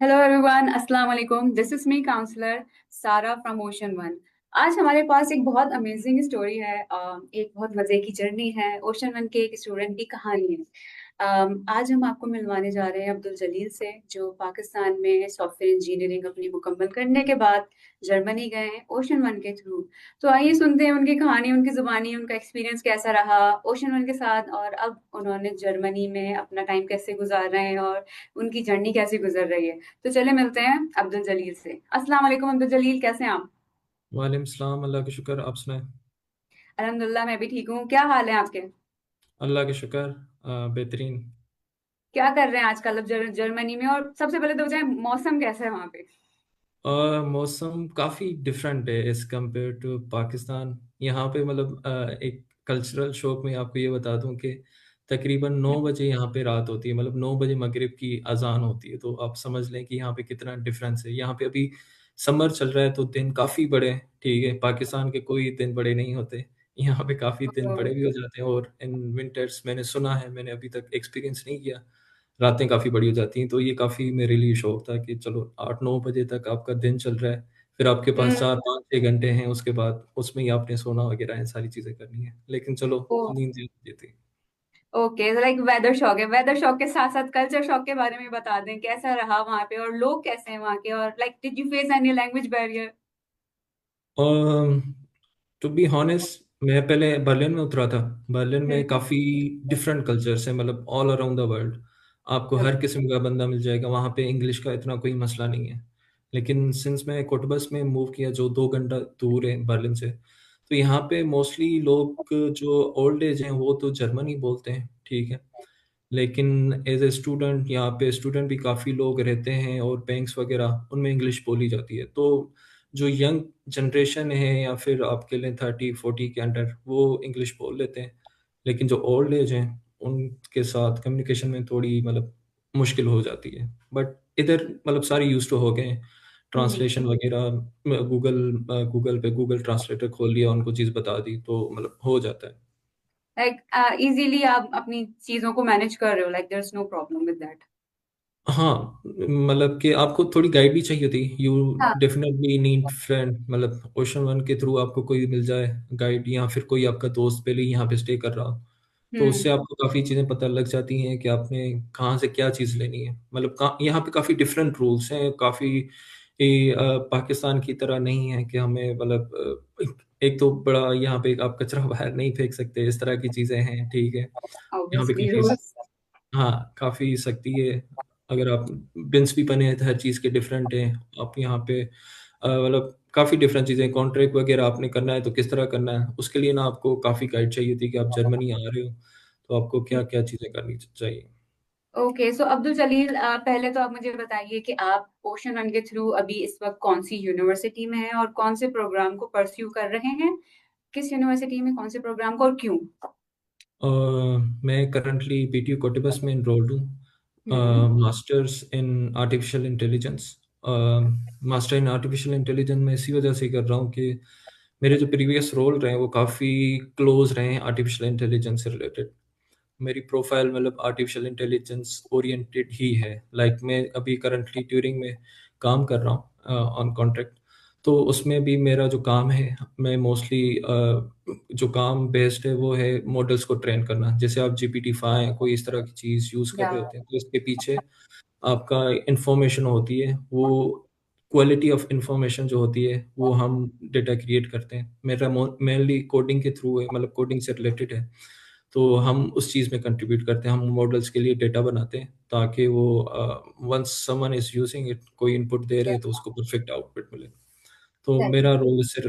Hello everyone, अस्सलाम वालेकुम। This is me counsellor सारा फ्रॉम ओशन वन। आज हमारे पास एक बहुत अमेजिंग स्टोरी है। एक बहुत मजे की जर्नी है। ओशन वन के एक स्टूडेंट की कहानी है। आज हम आपको मिलवाने जा रहे हैं अब्दुल जलील से, जो पाकिस्तान में सॉफ्टवेयर इंजीनियरिंग अपनी मुकम्मल करने के बाद जर्मनी गए हैं ओशन वन के थ्रू। तो आइए सुनते हैं उनकी कहानी, उनकी जुबानी, उनका एक्सपीरियंस कैसा रहा ओशन वन के साथ, और अब उन्होंने जर्मनी में अपना टाइम कैसे गुजार रहे हैं और उनकी जर्नी कैसी गुजर रही है। तो चले मिलते हैं अब्दुल जलील से। अस्सलाम वालेकुम अब्दुल जलील, कैसे हैं आप? वालेकुम सलाम। अल्लाह का शुक्र। आप सुनाए। अल्हम्दुलिल्लाह, मैं भी ठीक हूँ। क्या हाल है आपके? अल्लाह का शुक्र। बेहतरीन। क्या कर रहे हैं आजकल अब जर्मनी में? और सबसे पहले तो जाए, मौसम कैसा है वहाँ पे? मौसम काफ़ी डिफरेंट है एज़ कम्पेयर टू पाकिस्तान। यहाँ पे मतलब एक कल्चरल शॉक में आपको ये बता दूँ कि तकरीबन 9 बजे यहाँ पे रात होती है, मतलब 9 बजे मगरिब की अज़ान होती है। तो आप समझ लें कि यहाँ पे कितना डिफरेंस है। यहाँ पे अभी समर चल रहा है तो दिन काफ़ी बड़े हैं, ठीक है? पाकिस्तान के कोई दिन बड़े नहीं होते। यहाँ पे काफ़ी दिन तो बड़े भी हो जाते हैं, और इन विंटर्स मैंने सुना है, मैंने अभी तक एक्सपीरियंस नहीं किया, रातें काफ़ी बड़ी हो जाती हैं। तो ये काफ़ी मेरे लिए शौक था कि चलो 8-9 बजे तक आपका दिन चल रहा है, फिर आपके पास हम्म। 4-5-6 घंटे हैं, उसके बाद उसमें ही आपने सोना वगैरह है, सारी चीज़ें करनी है। लेकिन चलो, ओ, नींद ज़रूरी थी। ओके, तो लाइक वेदर शॉक है। वेदर शॉक के साथ साथ कल्चर शॉक के बारे में बता दें, कैसा रहा वहाँ पे और लोग कैसे हैं वहाँ के, और like did you face any language barrier? To be honest, मैं पहले बर्लिन में उतरा था। बर्लिन में हम्म। काफ़ी डिफरेंट कल्चर्स हैं, मतलब ऑल अराउंड द वर्ल्ड आपको हर ओके। किस्म का बंदा मिल जाएगा। वहाँ पे इंग्लिश का इतना कोई मसला नहीं है। लेकिन सिंस मैं कोटबस में मूव किया, जो 2 घंटा दूर है बर्लिन से, तो यहाँ पे मोस्टली लोग जो ओल्ड एज हैं वो तो जर्मनी बोलते हैं, ठीक है। लेकिन एज ए स्टूडेंट यहाँ पे स्टूडेंट भी काफ़ी लोग रहते हैं, और बैंक्स वगैरह उनमें इंग्लिश बोली जाती है। तो जो यंग जनरेशन है या फिर आपके लिए 30-40 के अंडर, वो इंग्लिश बोल लेते हैं। लेकिन जो ओल्ड एज हैं उनके साथ कम्युनिकेशन में थोड़ी मतलब मुश्किल हो जाती है। बट इधर मतलब सारे यूज टू हो गए हैं। हम्म। ट्रांसलेशन वगैरह गूगल गूगल पे गूगल ट्रांसलेटर खोल लिया, उनको चीज़ बता दी, तो मतलब हो जाता है। लाइक इजीली आप अपनी चीजों को मैनेज कर रहे हो, like there is no problem with that? हाँ, मतलब कि आपको थोड़ी गाइड भी चाहिए थी। यू हाँ। डेफिनेटली नीड फ्रेंड, मतलब ओशन वन के थ्रू आपको कोई मिल जाए गाइड, या फिर कोई आपका दोस्त पहले ही यहाँ पे स्टे कर रहा हो, तो हम्म। उससे आपको काफ़ी चीज़ें पता लग जाती हैं कि आपने कहाँ से क्या चीज़ लेनी है। मतलब यहाँ पे काफ़ी डिफरेंट रूल्स हैं, काफ़ी पाकिस्तान की तरह नहीं है कि हमें मतलब एक तो बड़ा यहाँ पे आप कचरा बाहर नहीं फेंक सकते, इस तरह की चीज़ें हैं, ठीक है। यहाँ पे ऑब्वियसली काफ़ी, रूल्स। हाँ, काफ़ी सख्ती है। अगर आप बिन्स भी बने हैं तो हर चीज़ के डिफरेंट हैं। आप यहाँ पे मतलब काफ़ी डिफरेंट चीज़ें, कॉन्ट्रैक्ट वगैरह आपने करना है तो किस तरह करना है, उसके लिए ना आपको काफ़ी गाइड चाहिए थी कि आप जर्मनी आ रहे हो, तो आपको क्या-क्या चीज़ें करनी चाहिए। ओके, सो अब्दुल जलील, पहले तो आप मुझे बताइए कि आप ओशन वन के थ्रू अभी इस वक्त कौन सी यूनिवर्सिटी में हैं और कौन से प्रोग्राम को परस्यू कर रहे हैं? किस यूनिवर्सिटी में कौन से प्रोग्राम को, और क्यों? अ, मैं करंटली बीटीयू कोटिबस में एनरोल्ड हूँ। Hmm. Masters in artificial intelligence. Master in artificial intelligence मैं इसी वजह से कर रहा हूँ कि मेरे जो प्रीवियस रोल रहे हैं वो काफ़ी क्लोज रहे हैं आर्टिफिशियल इंटेलिजेंस से रिलेटेड। मेरी प्रोफाइल मतलब आर्टिफिशियल इंटेलिजेंस ओरिएंटेड ही है। लाइक मैं अभी करंटली ट्यूरिंग में काम कर रहा हूँ ऑन कॉन्ट्रैक्ट। तो उसमें भी मेरा जो काम है, मैं मोस्टली जो काम बेस्ड है वो है मॉडल्स को ट्रेन करना। जैसे आप जीपीटी 5 कोई इस तरह की चीज़ यूज़ कर या। रहे होते हैं, तो इसके पीछे आपका इंफॉर्मेशन होती है, वो क्वालिटी ऑफ इंफॉर्मेशन जो होती है वो हम डेटा क्रिएट करते हैं। मेरा मेनली कोडिंग के थ्रू है, मतलब कोडिंग से रिलेटेड है। तो हम उस चीज़ में कंट्रीब्यूट करते हैं, हम मॉडल्स के लिए डेटा बनाते हैं ताकि वो once someone is using it, कोई इनपुट दे रहे हैं तो उसको परफेक्ट आउटपुट मिले। तो मेरा रोल इससे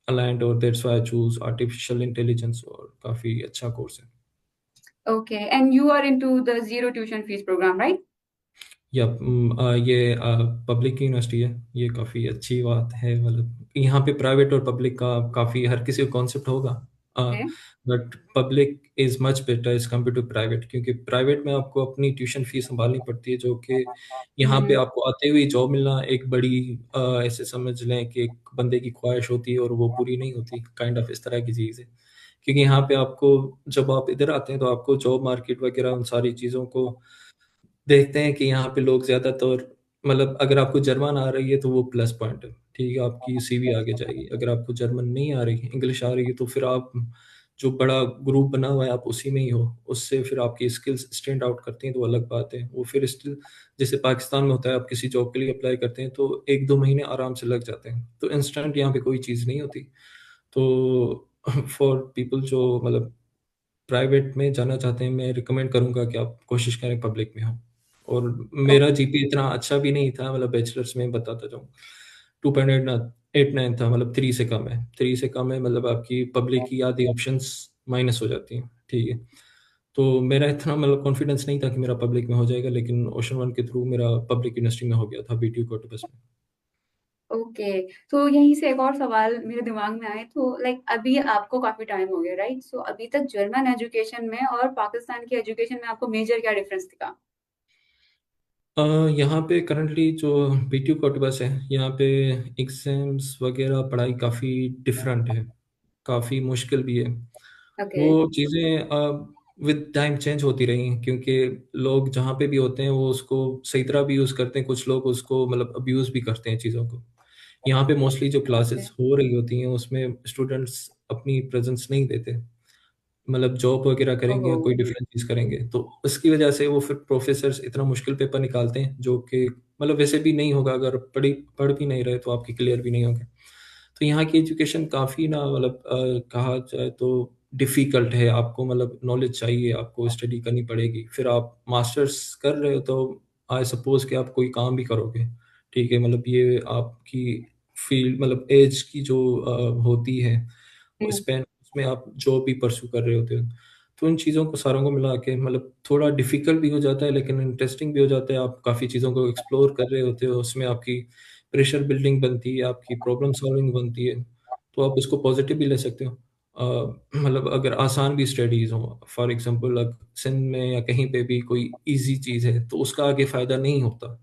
अलाइन्ड, और that's why I choose artificial intelligence, और काफ़ी अच्छा कोर्स है। Okay, and you are into the zero tuition fees programme, right? या ये पब्लिक यूनिवर्सिटी है, ये काफ़ी अच्छी बात है। मतलब यहाँ पे प्राइवेट और पब्लिक का काफ़ी हर किसी को कॉन्सेप्ट होगा, but public is much better as compared to private, क्योंकि प्राइवेट में आपको अपनी ट्यूशन फ़ीस सँभालनी पड़ती है, जो कि यहाँ पे आपको आते हुए जॉब मिलना एक बड़ी ऐसे समझ लें कि एक बंदे की ख्वाहिश होती है और वो पूरी नहीं होती, काइंड ऑफ इस तरह की चीज़ है। क्योंकि यहाँ पे आपको, जब आप इधर आते हैं तो आपको जॉब मार्केट वगैरह उन सारी चीज़ों को देखते हैं कि यहाँ पे लोग ज़्यादातर मतलब अगर आपको जर्मन आ रही है तो वो प्लस पॉइंट है, ठीक है, आपकी सीवी आगे जाएगी। अगर आपको जर्मन नहीं आ रही है, इंग्लिश आ रही है, तो फिर आप जो बड़ा ग्रुप बना हुआ है आप उसी में ही हो, उससे फिर आपकी स्किल्स स्टैंड आउट करती हैं तो अलग बात है। वो फिर स्टिल जैसे पाकिस्तान में होता है, आप किसी जॉब के लिए अप्लाई करते हैं तो 1-2 महीने आराम से लग जाते हैं, तो इंस्टेंट यहाँ पे कोई चीज़ नहीं होती। तो फॉर पीपल जो मतलब प्राइवेट में जाना चाहते हैं, मैं रिकमेंड करूँगा कि आप कोशिश करें पब्लिक में हो। और मेरा जीपीए इतना अच्छा भी नहीं था, मतलब बैचलर्स में बताता जाऊँ, 2.89 था, मतलब 3 से कम है। 3 से कम है मतलब आपकी पब्लिक की आधी ऑप्शंस माइनस हो जाती हैं, ठीक है। तो मेरा इतना मतलब कॉन्फिडेंस नहीं था कि मेरा पब्लिक में हो जाएगा, लेकिन ओशन वन के थ्रू मेरा पब्लिक यूनिवर्सिटी में हो गया था, बीटीयू कोटबस में। ओके। तो यहीं से एक और सवाल मेरे दिमाग में आए, तो लाइक अभी आपको काफी टाइम हो गया, राइट? सो अभी तक जर्मन एजुकेशन में और पाकिस्तान की एजुकेशन में आपको मेजर क्या डिफरेंस दिखा? अ, यहाँ पे करंटली जो बीटीयू कोटबस है, यहाँ पे एग्ज़ाम्स वगैरह पढ़ाई काफ़ी डिफरेंट है, काफ़ी मुश्किल भी है। ओके। वो चीज़ें विद टाइम चेंज होती रही हैं, क्योंकि लोग जहाँ पे भी होते हैं वो उसको सही तरह भी यूज़ करते हैं, कुछ लोग उसको मतलब अब्यूज़ भी करते हैं चीज़ों को। यहाँ पे मोस्टली जो ओके। क्लासेस हो रही होती हैं उसमें स्टूडेंट्स अपनी प्रेज़ेंस नहीं देते। मतलब जॉब वगैरह करेंगे ओहो। या कोई डिफरेंट चीज़ करेंगे, तो उसकी वजह से वो फिर प्रोफ़ेसर्स इतना मुश्किल पेपर निकालते हैं, जो कि मतलब वैसे भी नहीं होगा, अगर पढ़ भी नहीं रहे तो आपकी क्लियर भी नहीं होंगे। तो यहाँ की एजुकेशन काफ़ी ना मतलब कहा जाए तो डिफ़िकल्ट है, आपको मतलब नॉलेज चाहिए, आपको स्टडी करनी पड़ेगी। फिर आप मास्टर्स कर रहे हो तो आई सपोज़ कि आप कोई काम भी करोगे, ठीक है? मतलब ये आपकी फ़ील्ड मतलब ऐज की जो होती है, वो हम्म। स्पैन उसमें आप जॉब भी परस्यू कर रहे होते हो। तो इन चीज़ों को सारों को मिला के मतलब थोड़ा डिफ़िकल्ट भी हो जाता है, लेकिन इंटरेस्टिंग भी हो जाता है। आप काफ़ी चीज़ों को एक्सप्लोर कर रहे होते हो, उसमें आपकी प्रेशर बिल्डिंग बनती है, आपकी प्रॉब्लम सॉल्विंग बनती है, तो आप उसको पॉज़िटिव भी ले सकते हो। मतलब अगर आसान भी स्टडीज़ हों, फॉर एग्ज़ाम्पल सिंध में या कहीं पे भी कोई ईज़ी चीज़ है, तो उसका आगे फ़ायदा नहीं होता,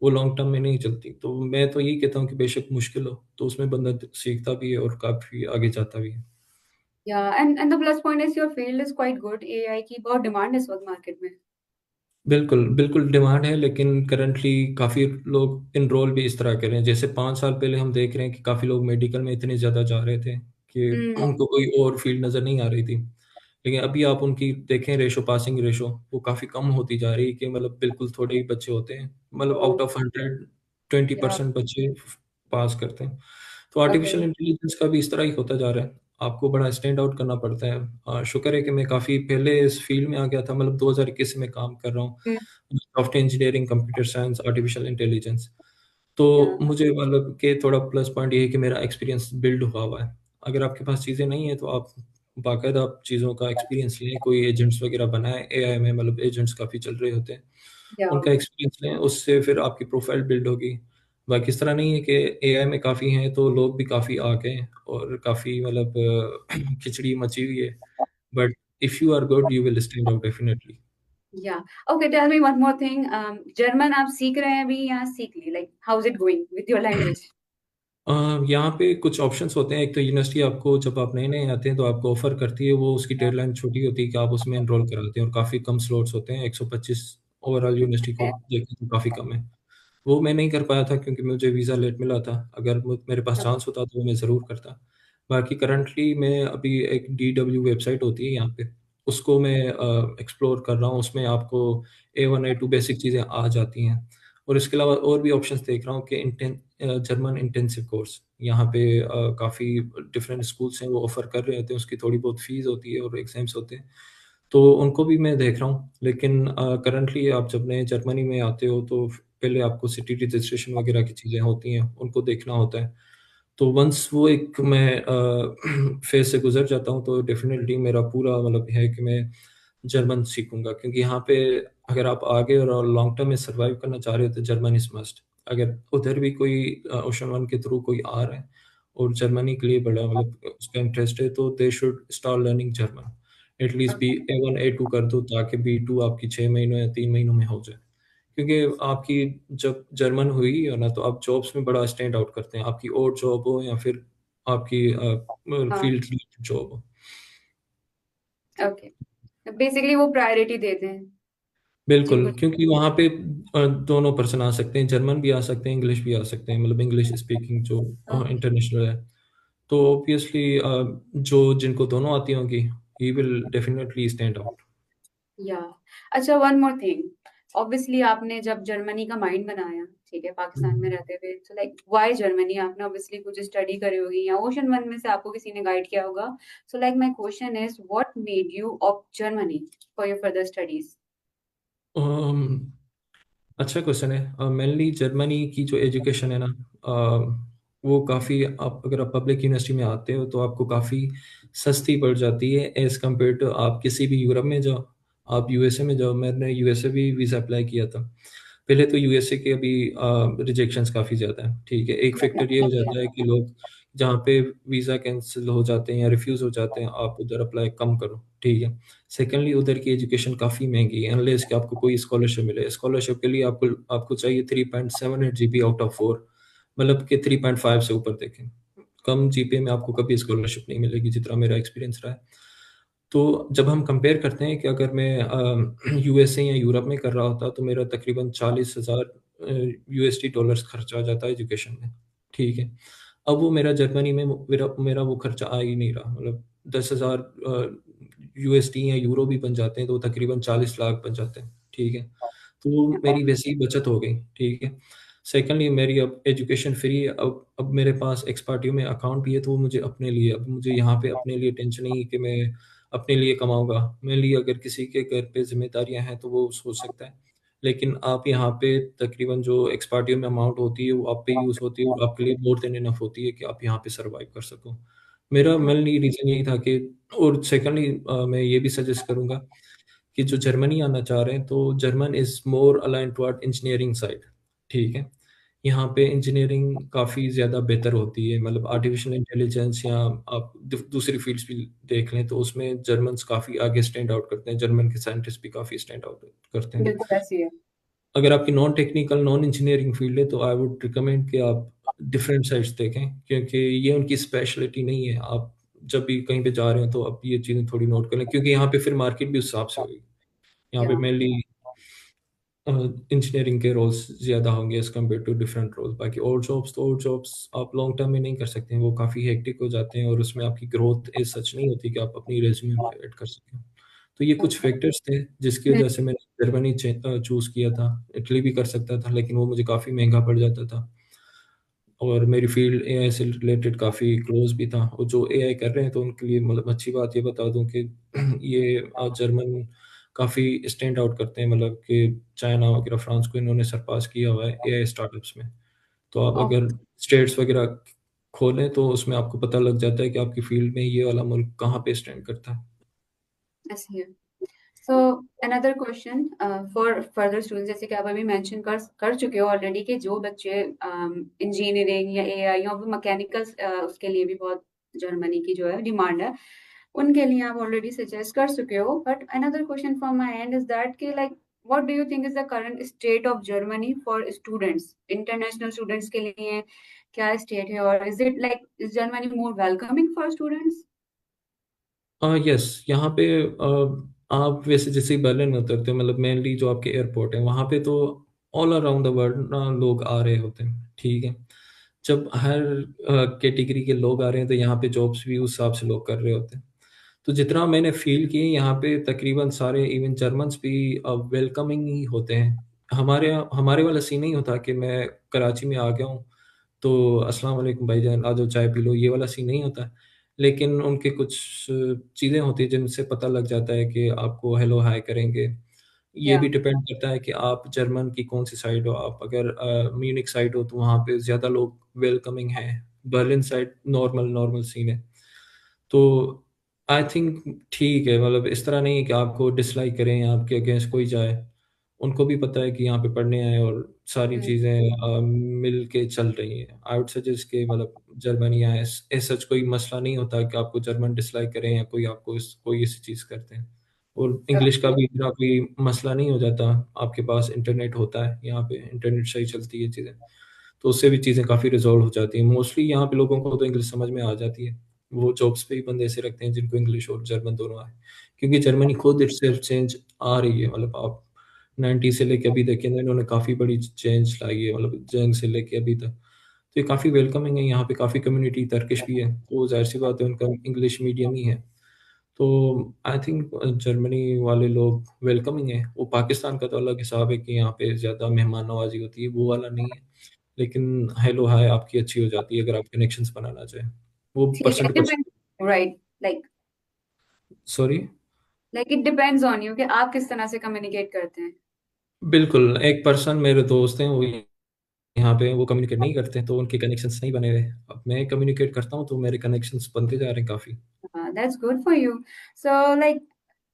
वो लॉन्ग टर्म में नहीं चलती। तो मैं तो यही कहता हूँ कि बेशक मुश्किल हो, तो उसमें बंदा सीखता भी है और काफ़ी आगे जाता भी है। या and the plus point is your field is quite good, AI की बहुत डिमांड है इस वक्त मार्केट में। बिल्कुल, बिल्कुल डिमांड है, लेकिन करंटली काफ़ी लोग एनरोल भी इस तरह कर रहे हैं। जैसे 5 साल पहले हम देख रहे हैं कि काफ़ी लोग मेडिकल में इतने ज़्यादा जा रहे थे कि हम्म। उनको कोई और फ़ील्ड नज़र नहीं आ रही थी। लेकिन अभी आप उनकी देखें रेशो, पासिंग रेशो, वो काफ़ी कम होती जा रही है कि मतलब बिल्कुल थोड़े ही बच्चे होते हैं। मतलब ओ। आउट ऑफ 100 या। 20% बच्चे पास करते हैं। तो ओके। आर्टिफ़िशियल इंटेलिजेंस का भी इस तरह ही होता जा रहा है। आपको बड़ा स्टैंड आउट करना पड़ता है। शुक्र है कि मैं काफ़ी पहले इस फ़ील्ड में आ गया था, मतलब 2021 से मैं काम कर रहा हूँ। Software engineering, computer science, artificial intelligence. या। तो मुझे मतलब कि थोड़ा प्लस पॉइंट ये है कि मेरा एक्सपीरियंस बिल्ड हुआ हुआ है। अगर आपके पास चीज़ें नहीं हैं, तो आप बाकायदा आप चीज़ों का एक्सपीरियंस लें, कोई एजेंट्स वगैरह बनाएँ, एआई में मतलब एजेंट्स काफ़ी चल रहे होते हैं। या। उनका एक्सपीरियंस लें, उससे फिर आपकी प्रोफ़ाइल बिल्ड होगी। बाकी इस तरह नहीं है कि एआई में काफ़ी हैं, तो लोग भी काफ़ी आ गए हैं और काफ़ी मतलब खिचड़ी मची हुई है। But if you are good, you will stand out definitely. Yeah. Okay, tell me one more thing. German आप सीख रहे हैं अभी या सीख ली? Like how is it going with your language? Uh, यहाँ पे कुछ ऑप्शंस होते हैं। एक तो यूनिवर्सिटी आपको जब आप नए-नए आते हैं तो आपको ऑफ़र करती है, वो उसकी डेडलाइन छोटी होती है कि आप उसमें एनरोल कराते हैं और काफ़ी कम स्लॉट्स होते हैं, 125 ओवरऑल यूनिवर्सिटी को देखें तो काफ़ी कम है। वो मैं नहीं कर पाया था क्योंकि मुझे वीज़ा लेट मिला था, अगर मु मेरे पास चांस होता तो मैं ज़रूर करता। बाकी करंटली मैं अभी एक डीडब्ल्यू वेबसाइट होती है यहाँ पे, उसको मैं एक्सप्लोर कर रहा हूँ, उसमें आपको ए1, ए2 बेसिक चीज़ें आ जाती हैं। और इसके अलावा और भी ऑप्शंस देख रहा हूँ कि जर्मन इंटेंसिव कोर्स यहाँ पे काफ़ी डिफरेंट स्कूल्स हैं, वो ऑफ़र कर रहे होते हैं, उसकी थोड़ी बहुत फ़ीस होती है और एग्ज़ाम्स होते हैं, तो उनको भी मैं देख रहा हूँ। लेकिन करंटली आप जब नए जर्मनी में आते हो तो पहले आपको सिटी रजिस्ट्रेशन वगैरह की चीज़ें होती हैं, उनको देखना होता है। तो वंस वो एक मैं फ़ेज़ से गुज़र जाता हूँ, तो डेफ़िनेटली मेरा पूरा मतलब है कि मैं जर्मन सीखूँगा, क्योंकि यहाँ पे अगर आप आगे और लॉन्ग टर्म में सर्वाइव करना चाह रहे हो तो जर्मन इज़ मस्ट। अगर उधर भी कोई ओशन वन के थ्रू कोई आ रहा है और जर्मनी के लिए बड़ा मतलब उसका इंटरेस्ट है, तो they should start learning German. At least be okay. A1, A2 कर दो ताकि बी2 आपकी 6 महीनों या 3 महीनों में हो जाए। क्योंकि आपकी जब जर्मन हुई है ना, तो आप जॉब्स में बड़ा स्टैंड आउट करते हैं, आपकी और जॉब हो या फिर आपकी हाँ। फील्ड रिलेटेड जॉब हो। ओके। बेसिकली वो प्रायोरिटी देते हैं। जी बिल्कुल, कुछ। क्योंकि वहाँ पे दोनों पर्सन आ सकते हैं, जर्मन भी आ सकते हैं, इंग्लिश भी आ सकते हैं, मतलब इंग्लिश स्पीकिंग जो ओके। इंटरनेशनल है। तो ऑब्वियसली जो जिनको दोनों आती होंगी, he will definitely stand out. या अच्छा, वन मोर थिंग। ऑब्वियसली आपने जब जर्मनी का माइंड बनाया, ठीक है, पाकिस्तान में रहते हुए, तो लाइक व्हाई जर्मनी? आपने ऑब्वियसली कुछ स्टडी करी होगी या ओशन वन में से आपको किसी ने गाइड किया होगा। So like my question is what made you of Germany for your further studies? अच्छा क्वेश्चन है। मेनली जर्मनी की जो एजुकेशन है ना, वो काफ़ी, आप अगर आप पब्लिक यूनिवर्सिटी में आते हो तो आपको काफ़ी सस्ती पड़ जाती है एज़ कम्पेयर टू आप किसी भी यूरोप में जाओ, आप यूएसए में जाओ। मैंने यूएसए भी वीज़ा अप्लाई किया था। पहले तो यूएसए के अभी रिजेक्शंस काफ़ी ज़्यादा हैं, ठीक है। एक फैक्टर ये हो जाता है कि लोग जहाँ पे वीज़ा कैंसिल हो जाते हैं या रिफ्यूज़ हो जाते हैं, आप उधर अप्लाई कम करो, ठीक है। सेकेंडली उधर की एजुकेशन काफ़ी महंगी है, अनलेस कि आपको कोई स्कॉलरशिप मिले। स्कॉलरशिप के लिए आपको आपको चाहिए 3.78 जीपी आउट ऑफ 4, मतलब कि 3.5 से ऊपर देखें। कम जीपीए में आपको कभी स्कॉलरशिप नहीं मिलेगी, जितना मेरा एक्सपीरियंस रहा है। तो जब हम कंपेयर करते हैं कि अगर मैं यूएसए या यूरोप में कर रहा होता तो मेरा तकरीबन 40,000 यूएसडी डॉलर्स खर्चा आ जाता है एजुकेशन में, ठीक है। अब वो मेरा जर्मनी में मेरा मेरा वो खर्चा आ ही नहीं रहा, मतलब 10,000 यूएसडी या यूरो भी बन जाते हैं तो तकरीबन 40 लाख बन जाते हैं, ठीक है। तो वो मेरी वैसी बचत हो गई, ठीक है। सेकेंडली मेरी अब एजुकेशन फ्री है। अब मेरे पास एक्सपार्टियो में अकाउंट भी है, तो वो मुझे अपने लिए, अब मुझे यहाँ पे अपने लिए टेंशन नहीं है कि मैं अपने लिए कमाऊँगा। मेरे लिए अगर किसी के घर पे ज़िम्मेदारियाँ हैं तो वो सोच सकता है। लेकिन आप यहाँ पे तकरीबन जो एक्सपार्टियो में अमाउंट होती है वो आप पे यूज़ होती है और आपके लिए मोर देन इनफ होती है कि आप यहाँ पे सर्वाइव कर सको। मेरा मेनली रीज़न यही था कि, और सेकेंडली मैं ये भी सजेस्ट करूँगा कि जो जर्मनी आना चाह रहे हैं तो German is more aligned toward engineering side, ठीक है। यहाँ पे इंजीनियरिंग काफ़ी ज़्यादा बेहतर होती है, मतलब आर्टिफ़िशियल इंटेलिजेंस या आप दूसरी फील्ड्स भी देख लें तो उसमें जर्मन्स काफ़ी आगे स्टैंड आउट करते हैं, जर्मन के साइंटिस्ट भी काफ़ी स्टैंड आउट करते हैं। बिल्कुल ऐसी है। अगर आपकी non technical, non engineering field है तो आई वुड रिकमेंड कि आप डिफरेंट साइट्स देखें, क्योंकि ये उनकी स्पेशलिटी नहीं है। आप जब भी कहीं पे जा रहे हो तो आप ये चीज़ें थोड़ी नोट कर लें, क्योंकि यहाँ पे फिर मार्केट भी उस हिसाब से होगी। यहाँ पे या मेनली इंजीनियरिंग के रोल्स ज़्यादा होंगे as compared to different roles. बाकी और जॉब्स आप लॉन्ग टर्म में नहीं कर सकते हैं, वो काफ़ी हेक्टिक हो जाते हैं और उसमें आपकी ग्रोथ एज़ सच नहीं होती कि आप अपनी रेज़्यूमे में ऐड कर सकें। तो ये कुछ फैक्टर्स थे जिसकी वजह से मैंने जर्मनी चूज़ किया था। इटली भी कर सकता था लेकिन वो मुझे काफ़ी महँगा पड़ जाता था। और मेरी फ़ील्ड एआई से रिलेटेड काफ़ी क्लोज़ भी था, और जो एआई कर रहे हैं तो उनके लिए मतलब अच्छी बात ये बता दूँ कि ये जर्मन काफ़ी स्टैंड आउट करते हैं, मतलब कि चाइना वगैरह, फ्रांस को इन्होंने सरपास किया हुआ है एआई स्टार्टअप्स में। तो आप ओके। अगर स्टेट्स वगैरह खोलें तो उसमें आपको पता लग जाता है कि आपकी फ़ील्ड में ये वाला मुल्क कहाँ पे स्टैंड करता है। ऐसी है। So another question for further students, जैसे कि आप अभी मेंशन कर चुके हो ऑलरेडी कि जो बच्चे इंजीनियरिंग या एआई या मैकेनिकल, उसके लिए भी बहुत जर्मनी की जो है डिमांड है, उनके लिए आप ऑलरेडी सजेस्ट कर चुके हो। But another question from my end is that कि like what do you think is the current state of Germany for students, international students के लिए क्या स्टेट है? और is it like, is Germany more welcoming for students? Yes, यहाँ पे आप वैसे जैसे ही बर्लिन में उतरते हो, मतलब मेनली जो आपके एयरपोर्ट है वहाँ पे तो ऑल अराउंड द वर्ल्ड ना लोग आ रहे होते हैं, ठीक है। जब हर कैटेगरी के लोग आ रहे हैं तो यहाँ पे जॉब्स भी उस हिसाब से लोग कर रहे होते हैं। तो जितना मैंने फ़ील किए यहाँ पे तकरीबन सारे इवन जर्मन्स भी वेलकमिंग ही होते हैं। हमारे वाला सीन नहीं होता कि मैं कराची में आ गया हूँ तो अस्सलाम वालेकुम भाईजान, आ जाओ चाय पी लो, ये वाला सीन नहीं होता। लेकिन उनके कुछ चीज़ें होती हैं जिनसे पता लग जाता है कि आपको हेलो हाय करेंगे। ये या भी डिपेंड करता है कि आप जर्मन की कौन-सी साइड हो। आप अगर म्यूनिख साइड हो तो वहाँ पे ज़्यादा लोग वेलकमिंग हैं। Berlin side normal normal scene है। तो आई थिंक ठीक है, मतलब इस तरह नहीं है कि आपको डिसलाइक करें या आपके अगेंस्ट कोई जाए। उनको भी पता है कि यहाँ पे पढ़ने आए और सारी चीज़ें मिल के चल रही हैं। आई वुड सजेस्ट कि मतलब जर्मनी आएँ, एज़ सच कोई मसला नहीं होता कि आपको जर्मन डिसलाइक करें या कोई आपको कोई ऐसी चीज़ करते हैं। और इंग्लिश का भी इतना कोई मसला नहीं हो जाता, आपके पास इंटरनेट होता है, यहाँ पे इंटरनेट से ही चलती है चीज़ें। तो उससे भी चीज़ें काफ़ी रिज़ॉल्व हो जाती हैं। मोस्टली यहाँ पे लोगों को तो इंग्लिश समझ में आ जाती है। वो जॉब्स पे ही बंदे ऐसे रखते हैं जिनको इंग्लिश और जर्मन दोनों आए। क्योंकि जर्मनी खुद इटसेल्फ चेंज आ रही है, मतलब आप 90 से लेके अभी देखें तो इन्होंने काफ़ी बड़ी चेंज लाई है, मतलब जंग से लेके अभी तक। तो ये काफ़ी वेलकमिंग है, यहाँ पे काफ़ी कम्युनिटी टर्किश भी है, तो ज़ाहिर-सी बात है उनका इंग्लिश मीडियम ही है। तो आई थिंक जर्मनी वाले लोग वेलकमिंग हैं। वो पाकिस्तान का तो अलग हिसाब है कि यहाँ पे ज़्यादा मेहमान नवाज़ी होती है, वो वाला नहीं है। लेकिन हेलो हाय आपकी अच्छी हो जाती है अगर आप कनेक्शंस बनाना चाहें। वो ठीक है, person to person. Depend, right, like sorry? It depends on you कि आप किस तरह से कम्युनिकेट करते हैं। बिल्कुल, एक पर्सन मेरे दोस्त हैं, वो यहाँ पे वो कम्युनिकेट नहीं करते, तो उनके कनेक्शंस नहीं बने हुए। अब मैं कम्युनिकेट करता हूँ, तो मेरे कनेक्शंस बनते जा रहे हैं काफ़ी। That's good for you. So like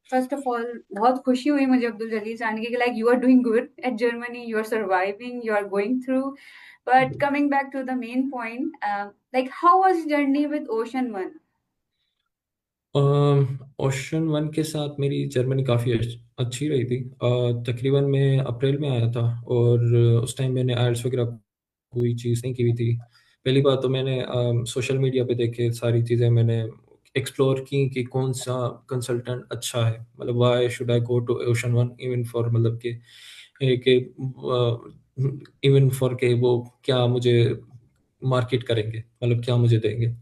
first of all बहुत खुशी हुई मुझे अब्दुल जलील जान के कि like you are doing good at Germany, you are surviving, you are going through. But coming back to the main point, like how was journey with Ocean One? Ocean One के साथ मेरी जर्मनी काफ़ी अच्छी रही थी। तकरीबन मैं अप्रैल में आया था, और उस टाइम मैंने आइल्स वगैरह कोई चीज़ नहीं की हुई थी। पहली बात तो मैंने सोशल मीडिया पे देखे सारी चीज़ें मैंने एक्सप्लोर की कि कौन सा कंसल्टेंट अच्छा है, मतलब why should I go to Ocean One, even for मतलब कि इवन फॉर के वो क्या मुझे मार्केट करेंगे, मतलब क्या मुझे देंगे।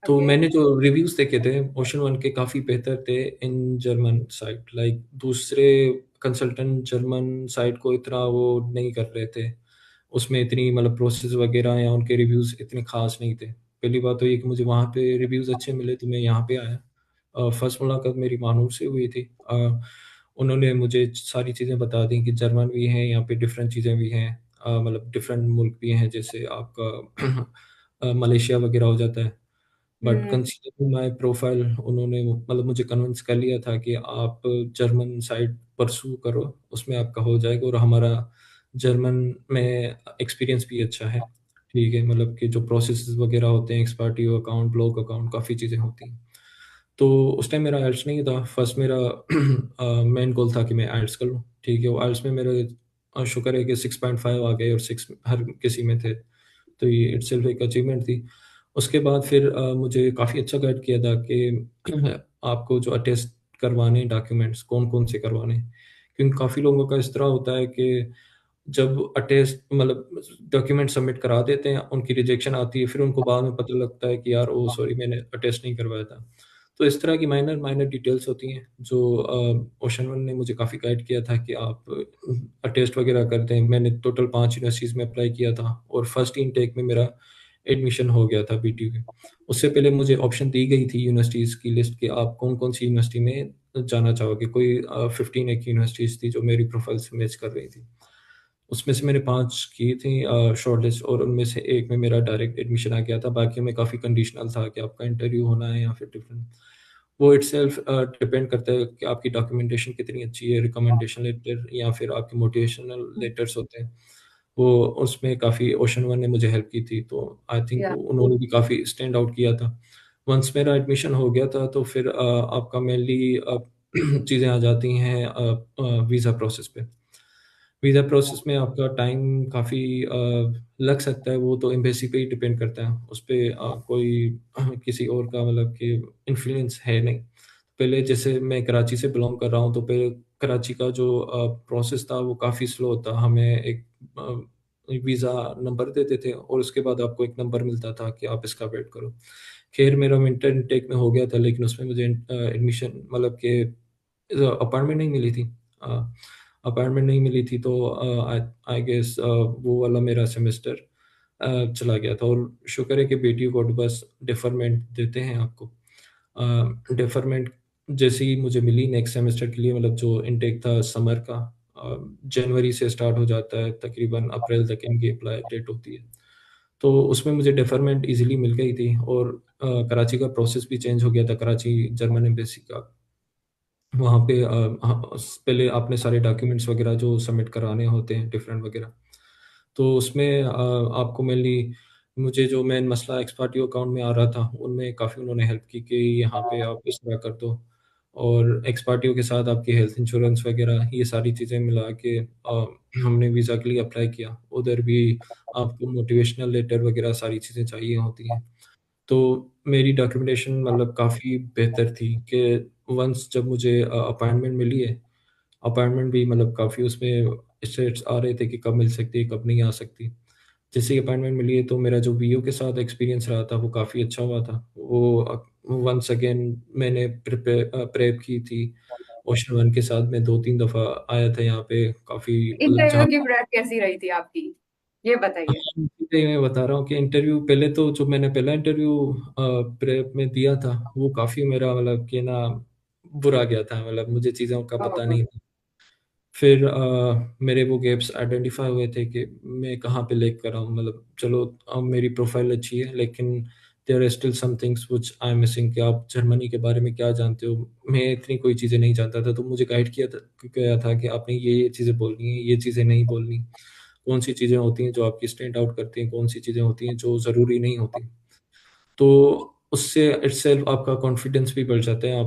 तो ओके। मैंने जो रिव्यूज़ देखे थे ओशन वन के काफ़ी बेहतर थे इन जर्मन साइट, लाइक दूसरे कंसल्टेंट जर्मन साइट को इतना वो नहीं कर रहे थे। उसमें इतनी मतलब प्रोसेस वगैरह या उनके रिव्यूज़ इतने ख़ास नहीं थे। पहली बात तो ये कि मुझे वहाँ पे रिव्यूज़ अच्छे मिले तो मैं यहाँ पे आया। फर्स्ट मुलाकात मेरी मानूर से हुई थी। उन्होंने मुझे सारी चीज़ें बता दी कि जर्मन भी हैं, यहाँ पे डिफरेंट चीज़ें भी हैं। मतलब डिफरेंट मुल्क भी हैं, जैसे आपका मलेशिया वगैरह हो जाता है। But hmm. Considering my profile उन्होंने मतलब मुझे कन्विंस कर लिया था कि आप जर्मन साइड परस्यू करो, उसमें आपका हो जाएगा, और हमारा जर्मन में एक्सपीरियंस भी अच्छा है। ठीक है, मतलब कि जो प्रोसेसेस वगैरह होते हैं, एक्सपर्टिव अकाउंट, ब्लॉक अकाउंट, काफ़ी चीज़ें होती हैं। तो उस टाइम मेरा आइल्स नहीं था। फर्स्ट मेरा मेन गोल था कि मैं आइल्स कर लूँ। ठीक है, वो आइल्स में मेरे शुक्र है कि 6.5 आ गए, और 6 हर किसी में थे। तो ये इटसेल्फ एक अचीवमेंट थी। उसके बाद फिर मुझे काफ़ी अच्छा गाइड किया था कि आपको जो अटेस्ट करवाने हैं डॉक्यूमेंट्स, कौन-कौन से करवाने हैं। क्योंकि काफ़ी लोगों का इस तरह होता है कि जब अटेस्ट मतलब डॉक्यूमेंट सबमिट करा देते हैं, उनकी रिजेक्शन आती है, फिर उनको बाद में पता लगता है कि यार ओह सॉरी मैंने अटेस्ट नहीं करवाया था। तो इस तरह की माइनर माइनर डिटेल्स होती हैं जो ओशन वन ने मुझे काफ़ी गाइड किया था कि आप अटेस्ट वगैरह करते हैं। मैंने टोटल 5 यूनिवर्सिटीज़ में अप्लाई किया था, और फर्स्ट इनटेक में मेरा एडमिशन हो गया था बीटीयू में। उससे पहले मुझे ऑप्शन दी गई थी यूनिवर्सिटीज़ की लिस्ट कि आप कौन-कौन सी यूनिवर्सिटी में जाना चाहोगे। कोई 15 एक यूनिवर्सिटीज़ थी जो मेरी प्रोफ़ाइल से मैच कर रही थी। उसमें से मैंने 5 की थी शॉर्टलिस्ट, और उनमें से एक में मेरा डायरेक्ट एडमिशन आ गया था। बाकी में काफ़ी कंडीशनल था कि आपका इंटरव्यू होना है या फिर डिफरेंट। वो इटसेल्फ डिपेंड करता है कि आपकी डॉक्यूमेंटेशन कितनी अच्छी है, रिकमेंडेशन लेटर या फिर आपके मोटिवेशनल लेटर्स होते हैं। वो उसमें काफ़ी ओशन वन ने मुझे हेल्प की थी, तो आई थिंक या उन्होंने भी काफ़ी स्टैंड आउट किया था। वंस मेरा एडमिशन हो गया था, तो फिर आपका मेनली चीज़ें आ जाती हैं वीज़ा प्रोसेस पे। वीज़ा प्रोसेस में आपका टाइम काफ़ी लग सकता है, वो तो एम्बेसी पे ही डिपेंड करता है। उस पे कोई किसी और का मतलब कि इन्फ्लुएंस है नहीं। पहले जैसे मैं कराची से बिलॉन्ग कर रहा हूँ, तो पहले कराची का जो प्रोसेस था वो काफ़ी स्लो था। हमें एक वीज़ा नंबर देते थे, और उसके बाद आपको एक नंबर मिलता था कि आप इसका वेट करो। खैर मेरा विंटर इनटेक में हो गया था, लेकिन उसमें मुझे एडमिशन मतलब कि अपॉइंटमेंट नहीं मिली थी। अपॉइंटमेंट नहीं मिली थी, तो आई आई गेस वो वाला मेरा सेमेस्टर चला गया था। और शुक्र है कि बेटियों को बस डिफरमेंट देते हैं आपको। डिफरमेंट जैसे ही मुझे मिली नेक्स्ट सेमेस्टर के लिए, मतलब जो इनटेक था समर का, जनवरी से स्टार्ट हो जाता है, तकरीबन अप्रैल तक इनकी अप्लाई डेट होती है। तो उसमें मुझे डिफरमेंट ईज़िली मिल गई थी, और कराची का प्रोसेस भी चेंज हो गया था, कराची जर्मन एम्बेसी का। वहाँ पे पहले आपने सारे डॉक्यूमेंट्स वगैरह जो सबमिट कराने होते हैं डिफरेंट वगैरह, तो उसमें आपको मेनली मुझे जो मेन मसला एक्सपार्टियो अकाउंट में आ रहा था, उनमें काफ़ी उन्होंने हेल्प की कि यहाँ पे आप इस तरह कर दो। और एक्सपार्टियो के साथ आपकी हेल्थ इंश्योरेंस वगैरह ये सारी चीज़ें मिला के हमने वीज़ा के लिए अप्लाई किया। उधर भी आपको मोटिवेशनल लेटर वगैरह सारी चीज़ें चाहिए होती हैं। तो मेरी डॉक्यूमेंटेशन मतलब काफ़ी बेहतर थी कि वंस जब मुझे अपॉइंटमेंट मिली है, अपॉइंटमेंट भी मतलब काफ़ी उसमें स्टेट्स आ रहे थे कि कब मिल सकती है, कब नहीं आ सकती। जैसे ही अपॉइंटमेंट मिली है तो मेरा जो वीओ के साथ एक्सपीरियंस रहा था वो काफ़ी अच्छा हुआ था। वंस अगेन मैंने प्रेप की थी। ओशन वन के साथ मैं 2-3 दफ़ा आया था यहाँ पे, काफ़ी मतलब इंटरव्यू जहाँ की प्रेप कैसी रही थी आपकी, ये बताइए। इसीलिए मैं बता रहा हूँ कि इंटरव्यू पहले तो जो मैंने पहला इंटरव्यू प्रेप में दिया था वो काफ़ी मेरा मतलब कि ना बुरा गया था, मतलब मुझे चीज़ों का पता ओह, नहीं था। फिर मेरे वो गैप्स आइडेंटिफ़ाई हुए थे कि मैं कहाँ पे लैग कर रहा हूँ, मतलब चलो अब मेरी प्रोफ़ाइल अच्छी है लेकिन there are still some things which I am missing, कि आप जर्मनी के बारे में क्या जानते हो? मैं इतनी कोई चीज़ें नहीं जानता था, तो मुझे गाइड किया था गया था कि आपने ये चीज़ें बोलनी है, ये चीज़ें नहीं बोलनी। कौन-सी चीज़ें होती हैं जो आपकी स्टैंड आउट करती हैं, कौन-सी चीज़ें होती हैं जो ज़रूरी नहीं होती। तो उससे इटसेल्फ आपका कॉन्फिडेंस भी बढ़ जाता है।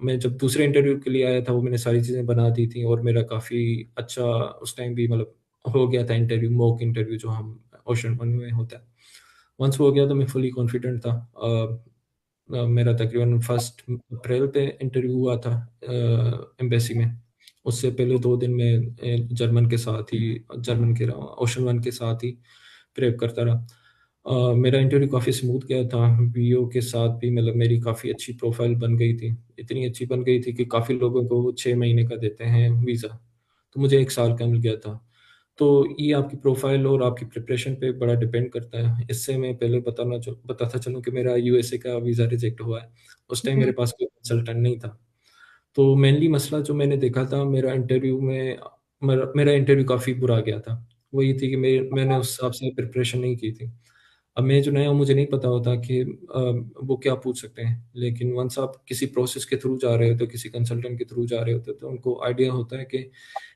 मैं जब दूसरे इंटरव्यू के लिए आया था, वो मैंने सारी चीज़ें बना दी थी और मेरा काफ़ी अच्छा उस टाइम भी मतलब हो गया था इंटरव्यू, मॉक इंटरव्यू जो हम ओशन वन में होता है। वंस हो गया तो मैं फुली कॉन्फिडेंट था। मेरा तकरीबन फर्स्ट अप्रैल पे इंटरव्यू हुआ था एम्बेसी में। उससे पहले 2 दिन मैं जर्मन कह रहा हूँ, ओशन वन के साथ ही प्रेप करता रहा। मेरा इंटरव्यू काफ़ी स्मूथ गया था, वीओ के साथ भी मतलब मेरी काफ़ी अच्छी प्रोफ़ाइल बन गई थी। इतनी अच्छी बन गई थी कि काफ़ी लोगों को वो 6 महीने का देते हैं वीज़ा, तो मुझे 1 साल का मिल गया था। तो ये आपकी प्रोफ़ाइल और आपकी प्रिपरेशन पे बड़ा डिपेंड करता है। इससे मैं पहले बताता चलूँ कि मेरा यूएसए का वीज़ा रिजेक्ट हुआ है। उस टाइम हम्म, मेरे पास कोई कंसल्टेंट नहीं था। तो मेनली मसला जो मैंने देखा था मेरा इंटरव्यू काफ़ी बुरा गया था। वो ये थी कि मैंने उस हिसाब से प्रिपरेशन नहीं की थी। अब मैं जो नया हूँ, मुझे नहीं पता होता कि वो क्या पूछ सकते हैं। लेकिन वन्स आप किसी प्रोसेस के थ्रू जा रहे होते हो, किसी कंसल्टेंट के थ्रू जा रहे होते हो, तो उनको आइडिया होता है कि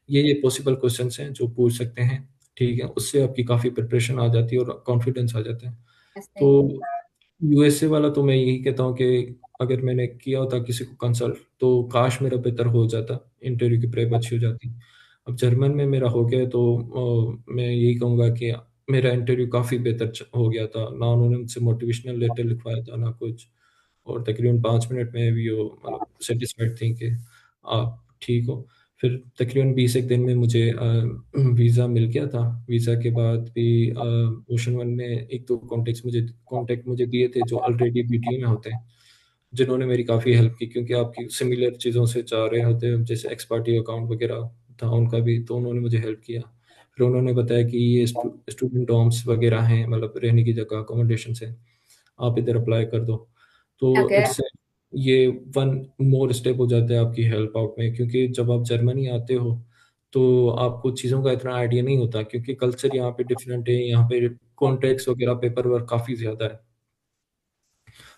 ये पॉसिबल क्वेश्चंस हैं जो पूछ सकते हैं, ठीक है? उससे आपकी काफ़ी प्रिपरेशन आ जाती है और कॉन्फिडेंस आ जाता है। ऐसे ही। तो यूएसए वाला तो मैं यही कहता हूँ कि अगर मैंने किया होता किसी को कंसल्ट, तो काश मेरा बेहतर हो जाता, इंटरव्यू की प्रेप अच्छी हो जाती। अब जर्मन में मेरा हो गया तो मैं यही कहूँगा कि मेरा इंटरव्यू काफ़ी बेहतर हो गया था। ना उन्होंने मुझसे मोटिवेशनल लेटर लिखवाया था, ना कुछ। और तकरीबन 5 मिनट में भी वो मतलब सैटिस्फाइड थी कि आप ठीक हो। फिर तकरीबन 20 एक दिन में मुझे वीज़ा मिल गया था। वीज़ा के बाद भी ओशन वन ने 1-2 कॉन्टैक्ट मुझे दिए थे जो ऑलरेडी बीटीओ में होते हैं, जिन्होंने मेरी काफ़ी हेल्प की, क्योंकि आपकी सिमिलर चीज़ों से जा रहे होते हैं, जैसे एक्स पार्टी अकाउंट वगैरह था उनका भी, तो उन्होंने मुझे हेल्प किया। फिर उन्होंने बताया कि ये स्टूडेंट डॉर्म्स वगैरह हैं, मतलब रहने की जगह अकोमोडेशंस हैं, आप इधर अप्लाई कर दो। तो ओके। इट्स ये वन मोर स्टेप हो जाता है आपकी हेल्प आउट में, क्योंकि जब आप जर्मनी आते हो, तो आपको चीज़ों का इतना आइडिया नहीं होता, क्योंकि कल्चर यहाँ पे डिफरेंट है, यहाँ पे कॉन्ट्रैक्ट्स वगैरह पेपर वर्क काफ़ी ज़्यादा है।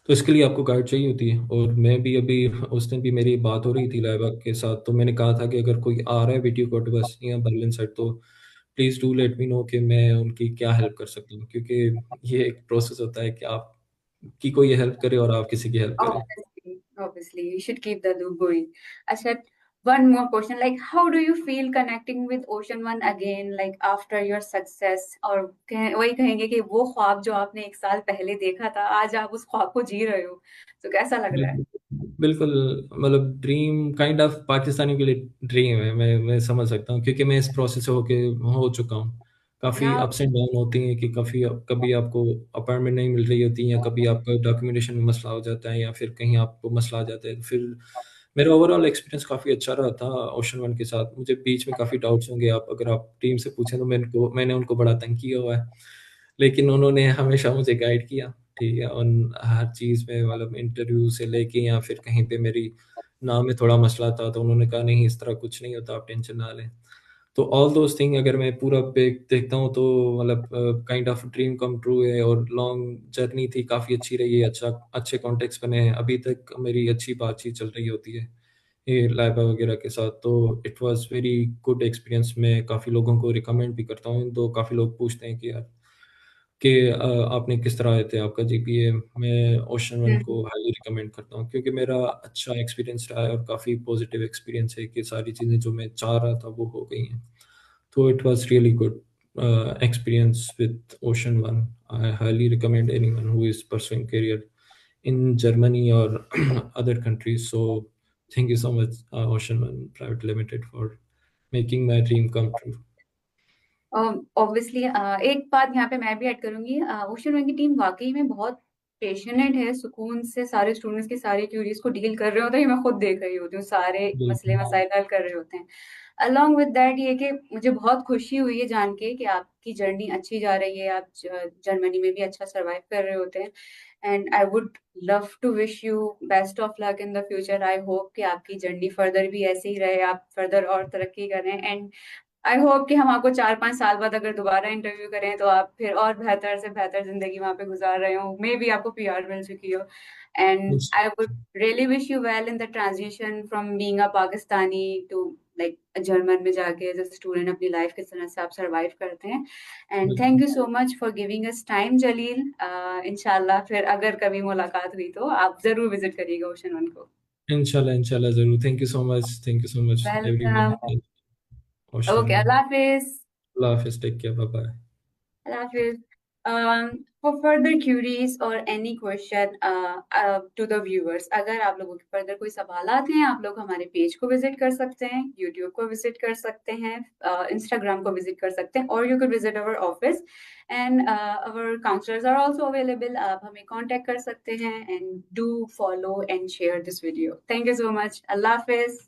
तो इसके लिए आपको गाइड चाहिए होती है। और मैं भी अभी उस दिन भी मेरी बात हो रही थी लाइबा के साथ, तो मैंने कहा था कि अगर कोई आ रहा है वीडियो कोटबस या बर्लिन साइड, तो please do let me know कि मैं उनकी क्या हेल्प कर सकता हूँ, क्योंकि ये एक प्रोसेस होता है कि आपकी कोई हेल्प करे और आप किसी की हेल्प करें। Obviously, you should keep the loop going. I said one more question, like how do you feel connecting with Ocean One again, like after your success? और वही कहेंगे कि वो ख्वाब जो आपने 1 साल पहले देखा था, आज आप उस ख्वाब को जी रहे हो, तो कैसा लग रहा है? बिल्कुल, बिल्कुल, मतलब ड्रीम काइंड ऑफ पाकिस्तानियों के लिए ड्रीम है, मैं समझ सकता हूँ, क्योंकि मैं इस प्रोसेस से होके हो चुका हूँ। काफ़ी या अप्स एंड डाउन होती हैं कि कभी आपको अपॉइंटमेंट नहीं मिल रही होती, या कभी आपका डॉक्यूमेंटेशन में मसला हो जाता है, या फिर कहीं आपको मसला आ जाता है। फिर मेरा ओवरऑल एक्सपीरियंस काफ़ी अच्छा रहा था ओशन वन के साथ। मुझे बीच में काफ़ी डाउट्स होंगे, आप अगर आप टीम से पूछें तो मैंने उनको बड़ा तंग किया हुआ है। लेकिन उन्होंने हमेशा मुझे गाइड किया, ठीक है? उन हर चीज़ में, मतलब इंटरव्यू से लेके या फिर कहीं पे मेरी नाम में थोड़ा मसला था, तो उन्होंने कहा नहीं इस तरह कुछ नहीं होता, आप टेंशन ना लें। तो ऑल दोज़ थिंग अगर मैं पूरा देखता हूँ, तो मतलब kind of dream come true है, और लॉन्ग जर्नी थी, काफ़ी अच्छी रही है, अच्छे कॉन्टैक्ट्स बने हैं। अभी तक मेरी अच्छी बातचीत चल रही होती है, ये लाइबा वगैरह के साथ। तो it was very good experience. मैं काफ़ी लोगों को रिकमेंड भी करता हूँ, तो काफ़ी लोग पूछते हैं कि यार कि आपने किस तरह आए थे, आपका जीपीए? मैं ओशन वन हम्म, को हाईली रिकमेंड करता हूँ, क्योंकि मेरा अच्छा एक्सपीरियंस रहा है और काफ़ी पॉजिटिव एक्सपीरियंस है कि सारी चीज़ें जो मैं चाह रहा था वो हो गई हैं। तो it was really good experience with Ocean One. I highly recommend anyone who is pursuing career in Germany or other countries. So Thank you so much, Ocean One Private Limited, for making my dream come true. Obviously एक बात यहाँ पे मैं भी add करूंगी, ocean one की team वाकई में बहुत पेशेनेट है, सुकून से सारे स्टूडेंट्स की सारी क्यूरीज को डील कर रहे होते हैं। ये मैं खुद देख रही होती हूँ, सारे मसले बिल्कुल। मसाइल हल कर रहे होते हैं। अलॉन्ग विद दैट ये कि मुझे बहुत खुशी हुई है जान के कि आपकी जर्नी अच्छी जा रही है, आप जर्मनी में भी अच्छा सरवाइव कर रहे होते हैं। And I would love to wish you best of luck in the future. I hope कि आपकी जर्नी फर्दर भी ऐसे ही रहे, आप फर्दर और तरक्की करें। एंड आई होप कि हम आपको 4-5 साल बाद अगर दोबारा इंटरव्यू करें तो आप फिर और बेहतर से बेहतर जिंदगी वहां पे गुजार रहे हो, मे बी आपको पीआर मिल चुकी हो। And I would really wish you well in the transition from being a Pakistani to like German में जाके एज अ स्टूडेंट अपनी लाइफ किस तरह से आप सरवाइव करते हैं। And thank you so much for giving us time Jalil. इंशाल्लाह फिर अगर कभी मुलाकात हुई तो आप जरूर विजिट करिएगा ओशन वन को। इंशाल्लाह, इंशाल्लाह जरूर। Thank you so much everyone. Welcome. Ocean okay, one. अल्लाह हाफिज। अल्लाह हाफिज, take care, bye bye. Hafiz. For further queries or any question to the viewers, अगर आप लोगों के further कोई सवालात हैं, आप लोग हमारे पेज को विजिट कर सकते हैं, यूट्यूब को विजिट कर सकते हैं, इंस्टाग्राम को विजिट कर सकते हैं, और you can visit our office and our counsellors are also available. आप हमें कांटेक्ट कर सकते हैं and do follow and share this video. Thank you so much. अल्लाह हाफिज।